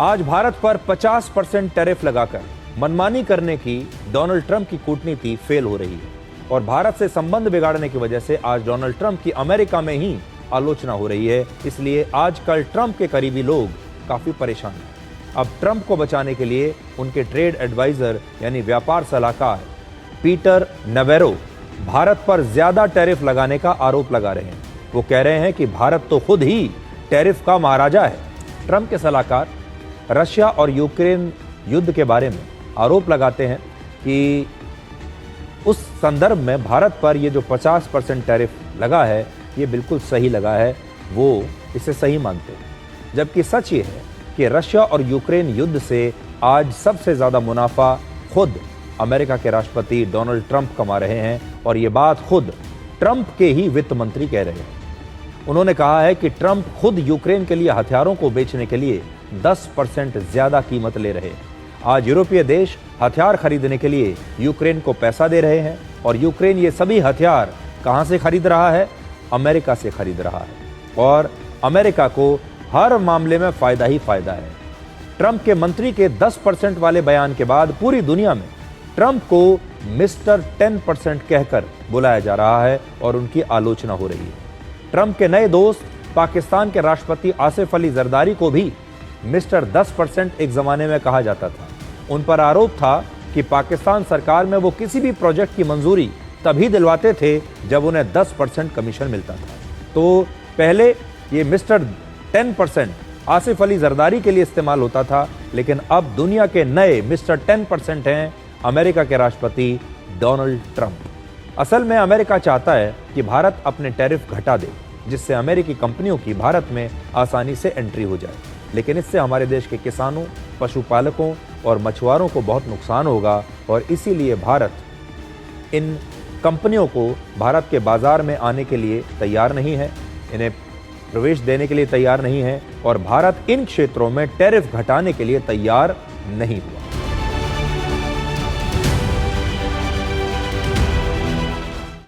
आज भारत पर 50% टैरिफ लगाकर मनमानी करने की डोनाल्ड ट्रंप की कूटनीति फेल हो रही है और भारत से संबंध बिगाड़ने की वजह से आज डोनाल्ड ट्रंप की अमेरिका में ही आलोचना हो रही है। इसलिए आजकल ट्रंप के करीबी लोग काफी परेशान हैं। अब ट्रंप को बचाने के लिए उनके ट्रेड एडवाइजर यानी व्यापार सलाहकार पीटर नवेरो भारत पर ज्यादा टैरिफ लगाने का आरोप लगा रहे हैं। वो कह रहे हैं कि भारत तो खुद ही टैरिफ का महाराजा है। ट्रंप के सलाहकार रशिया और यूक्रेन युद्ध के बारे में आरोप लगाते हैं कि उस संदर्भ में भारत पर ये जो 50% टैरिफ लगा है ये बिल्कुल सही लगा है, वो इसे सही मानते हैं। जबकि सच ये है कि रशिया और यूक्रेन युद्ध से आज सबसे ज़्यादा मुनाफा खुद अमेरिका के राष्ट्रपति डोनाल्ड ट्रंप कमा रहे हैं और ये बात खुद ट्रंप के ही वित्त मंत्री कह रहे हैं। उन्होंने कहा है कि ट्रंप खुद यूक्रेन के लिए हथियारों को बेचने के लिए 10% ज्यादा कीमत ले रहे हैं। आज यूरोपीय देश हथियार खरीदने के लिए यूक्रेन को पैसा दे रहे हैं और यूक्रेन ये सभी हथियार कहां से खरीद रहा है? अमेरिका से खरीद रहा है और अमेरिका को हर मामले में फायदा ही फायदा है। ट्रंप के मंत्री के 10% वाले बयान के बाद पूरी दुनिया में ट्रंप को मिस्टर 10% कहकर बुलाया जा रहा है और उनकी आलोचना हो रही है। ट्रंप के नए दोस्त पाकिस्तान के राष्ट्रपति आसिफ अली जरदारी को भी मिस्टर 10% एक जमाने में कहा जाता था। उन पर आरोप था कि पाकिस्तान सरकार में वो किसी भी प्रोजेक्ट की मंजूरी तभी दिलवाते थे जब उन्हें 10% कमीशन मिलता था। तो पहले ये मिस्टर 10% आसिफ अली जरदारी के लिए इस्तेमाल होता था, लेकिन अब दुनिया के नए मिस्टर 10% हैं अमेरिका के राष्ट्रपति डोनाल्ड ट्रंप। असल में अमेरिका चाहता है कि भारत अपने टैरिफ घटा दे, जिससे अमेरिकी कंपनियों की भारत में आसानी से एंट्री हो जाए। लेकिन इससे हमारे देश के किसानों, पशुपालकों और मछुआरों को बहुत नुकसान होगा और इसीलिए भारत इन कंपनियों को भारत के बाजार में आने के लिए तैयार नहीं है, इन्हें प्रवेश देने के लिए तैयार नहीं है और भारत इन क्षेत्रों में टैरिफ घटाने के लिए तैयार नहीं हुआ।